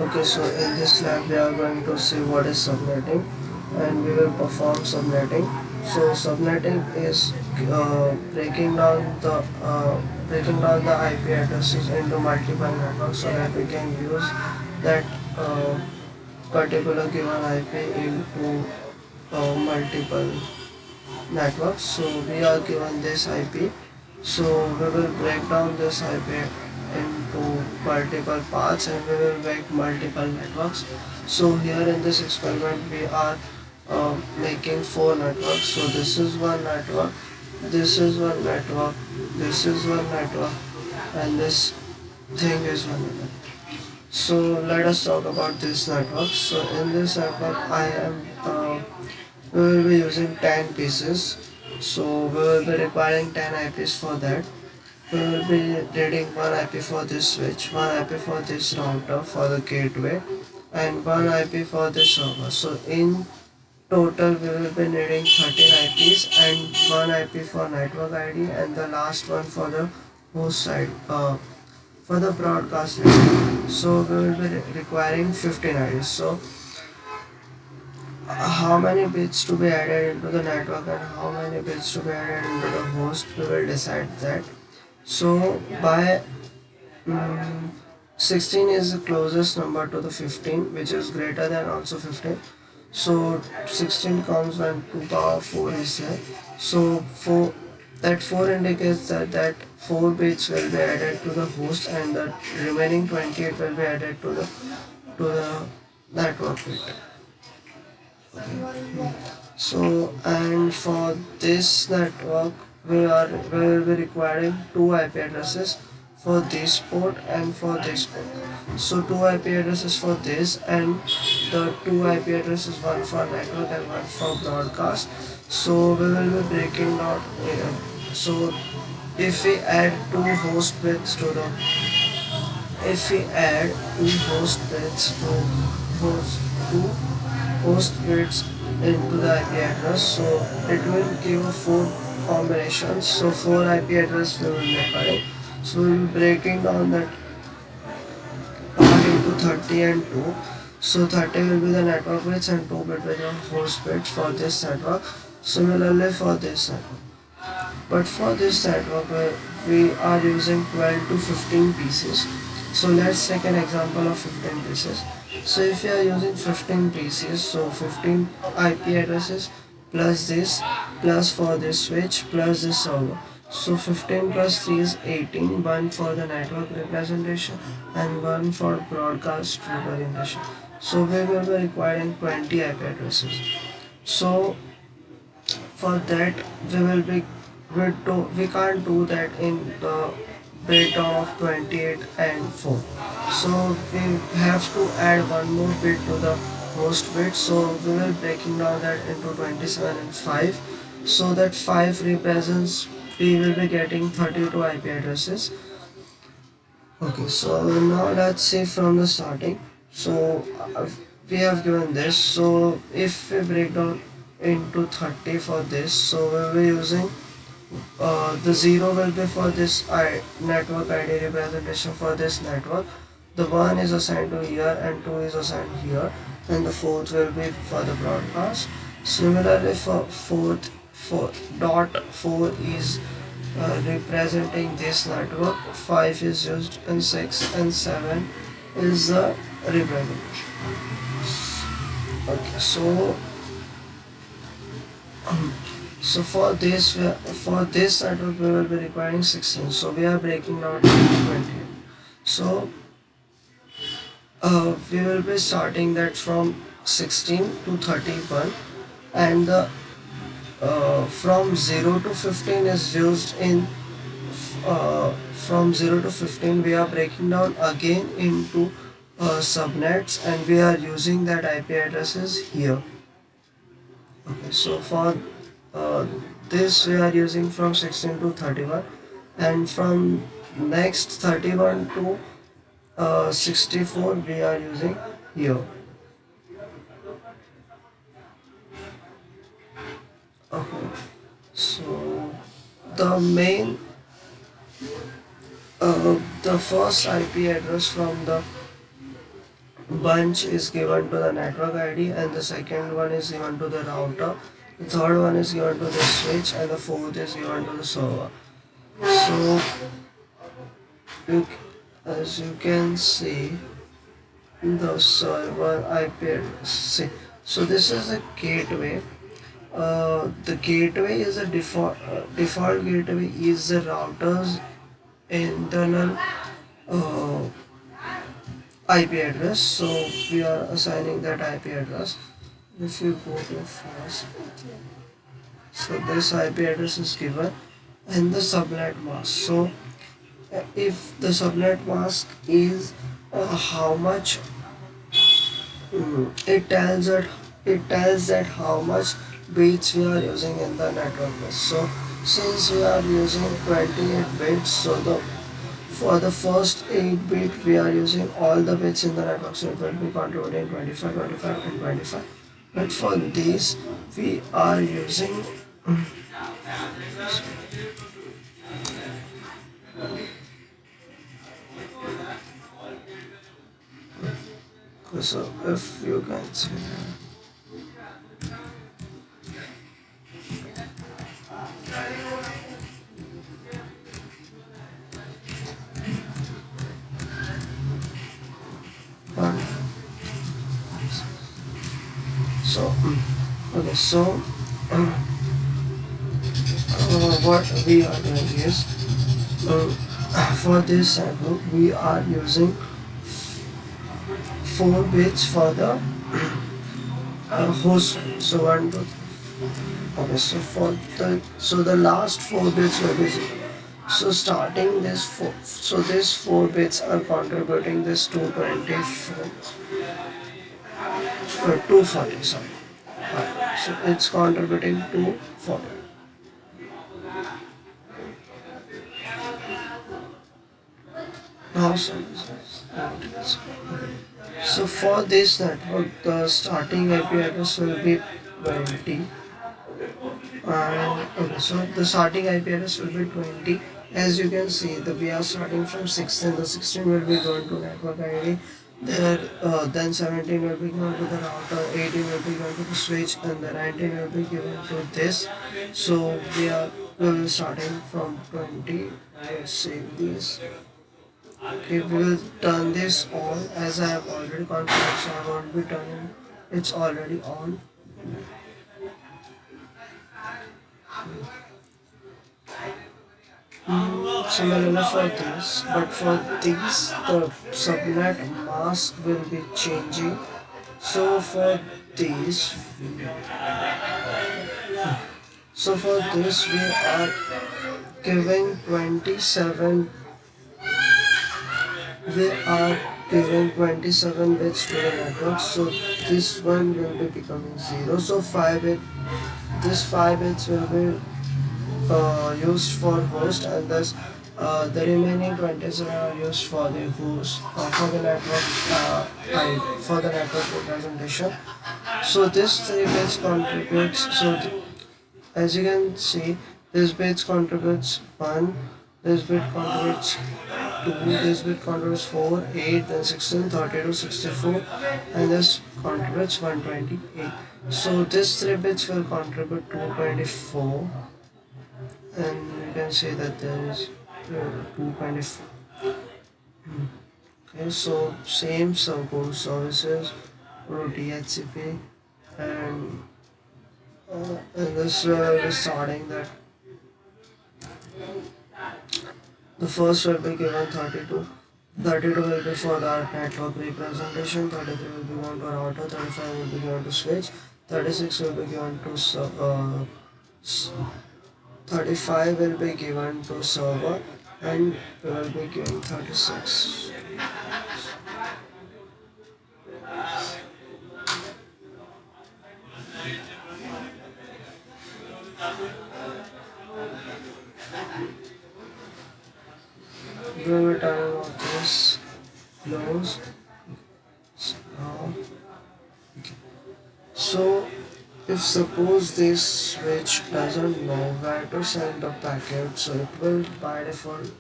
Okay, so in this lab we are going to see what is subnetting and we will perform subnetting. So subnetting is breaking down the IP addresses into multiple networks so that we can use that uh, particular given IP into multiple networks. So we are given this IP. So we will break down this IP into multiple parts and we will make multiple networks. So here in this experiment we are making four networks. So this is one network, this is one network, this is one network, and this thing is one network. So let us talk about this network. So in this network we will be using 10 pieces. So we will be requiring 10 IPs for that. We will be needing one IP for this switch, one IP for this router for the gateway, and one IP for this server. So in total we will be needing 13 IPs and one IP for network ID and the last one for the host side for the broadcast network. So we will be requiring 15 IPs. So how many bits to be added into the network and how many bits to be added into the host, we will decide that. So by 16 is the closest number to the 15, which is greater than also 15. So 16 comes when 2 power 4 is there. So 4 indicates that 4 bits will be added to the host and the remaining 28 will be added to the network bit. So and for this network we will be requiring two IP addresses for this port and for this port. So two IP addresses for this and the two IP addresses, one for network and one for broadcast. So we will be breaking out. So if we add two host bits to the if we add two host bits to host two host bits into the IP address, so it will give four combinations. So four IP address we will be recording. So we will be breaking down that part into 30 and 2. So 30 will be the network bits and 2 bit will be the host bits for this network. Similarly for this network. But for this network we are using 12 to 15 pieces. So let's take an example of 15 pieces. So if you are using 15 pieces, so 15 IP addresses plus this plus for this switch plus this server. So 15 plus 3 is 18, one for the network representation and one for broadcast representation. So we will be requiring 20 IP addresses. So for that we can't do that in the breakdown of 28 and 4. So we have to add one more bit to the host bit. So we will breaking down that into 27 and 5. So that 5 represents we will be getting 32 IP addresses. Okay, so now let's see from the starting. So we have given this. So if we break down into 30 for this, so we will be using the 0 will be for this network ID representation for this network. The 1 is assigned to here and 2 is assigned here, and the fourth will be for the broadcast. Similarly for fourth, 4.4 is representing this network, 5 is used, and 6 and 7 is the representation. Okay, so for this network we will be requiring 16. So we are breaking down to 20. So we will be starting that from 16 to 31, and the from 0 to 15 is used in from 0 to 15 we are breaking down again into subnets and we are using that IP addresses here. Okay, so for uh, this we are using from 16 to 31 and from next 31 to 64 we are using here. Okay, so the main the first IP address from the bunch is given to the network ID, and the second one is given to the router, the third one is given to the switch, and the fourth is given to the server. So you, as you can see, the server IP address. See, so this is a gateway. The gateway is a default gateway is the router's internal uh, IP address. So we are assigning that IP address. If you go to first, so this IP address is given and the subnet mask. So if the subnet mask is how much it tells that how much bits we are using in the network bus. So since we are using 28 bits, so the for the first 8 bit we are using all the bits in the network, so it will be contributing 25, 25 and 25. But for these we are using so if you can see uh, so okay, so what we are doing is for this sample we are using 4 bits for the host. So one, two, okay. So for the last 4 bits will be 0. So starting this 4, so these 4 bits are contributing this 224, 240. Sorry, so it's contributing 240. Now so for this network, the starting IP address will be 20, and okay, so the starting IP address will be 20. As you can see, we are starting from 16. The 16 will be going to network ID. There, then 17 will be given to the router, 18 will be given to the switch, and the 19 will be given to this. So we will starting from 20. Let's save these. Okay, we will turn this on as I have already configured, so I won't be turning. It's already on. Similarly for this, but for these the subnet mask will be changing. So for this, we are giving 27. We are giving 27 bits to the network. So this one will be becoming 0. So 5 bit. This 5 bits will be used for host, and thus the remaining 27 are used for the host for the network for the network representation. So this 3 bits contributes. So as you can see, this bit contributes 1, this bit contributes 2, this bit contributes 4, 8, then 16, 32, 64, and this contributes 128. So this 3 bits will contribute 224, and you can see that there is 224. Okay, so same support services, dhcp, and this will be starting that the first will be given 32. 32 will be for the network representation, 33 will be given to router, 35 will be given to switch, 36 will be given to 35 will be given to server, and we will be giving 36. We will be turning off this close. So if suppose this switch doesn't know where to send the packet, so it will by default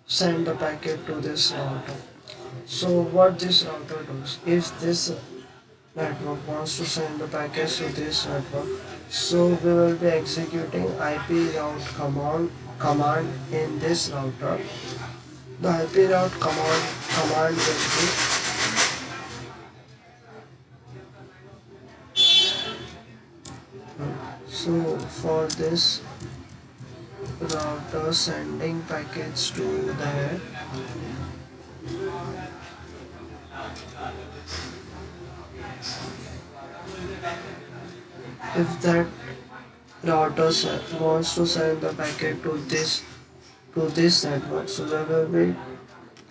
send the packet to this router. So what this router does, if this network wants to send the package to this network, so we will be executing IP route command in this router. The IP route command will be, so for this router sending package to there, if that wants to send the packet to this network, so we will be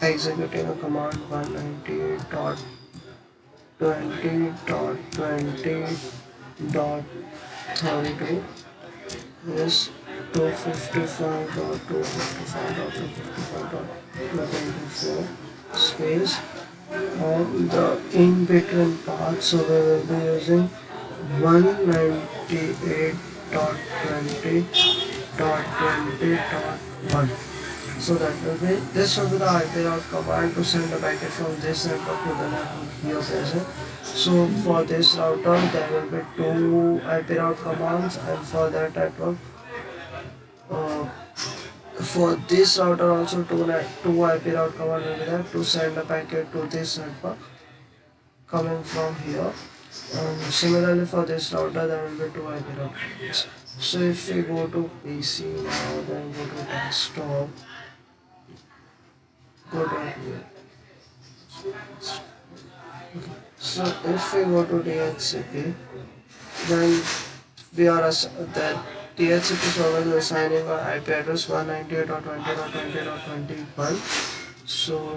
executing a command 198.20.20.32 is 255.255.255.24 space, and the in between part, so we will be using 198.20.20.1. So that will be, this will be the IP route command to send the packet from this network to the network here present. So for this router there will be two IP route commands, and for that network, uh, for this router also two IP route command will be there to send a packet to this network coming from here. And similarly for this router there will be two IP route commands. So if we go to PC now, then go to desktop, go to, so if we go to DHCP, then we are that DHCP server is assigning our IP address 198.20.20.21. So,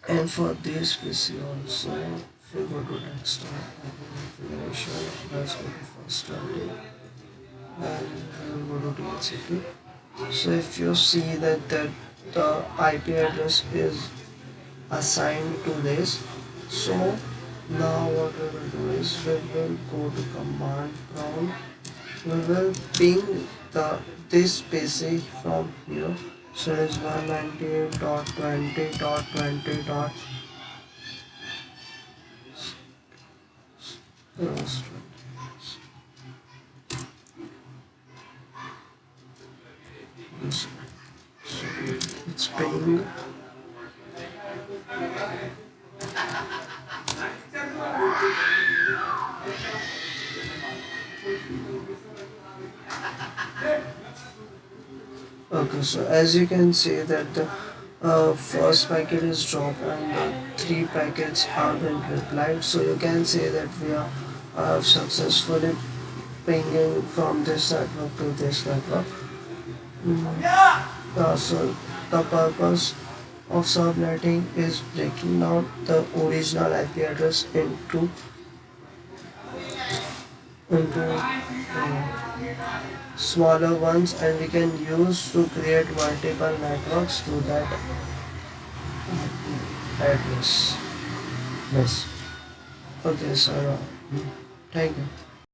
and for this PC also, if we go to desktop configuration, let's go to first starting, and we will go to DHCP. So if you see that the IP address is assigned to this, so now what we will do is we will go to command prompt, we will ping this PC from here, so it is 198.20.20. It's ping. Okay, so as you can see that the first packet is dropped and the three packets have been replied. So you can say that we are successfully pinging from this network to this network. So the purpose of subnetting is breaking down the original IP address into smaller ones, and we can use to create multiple networks to that address. Yes. Okay, so thank you.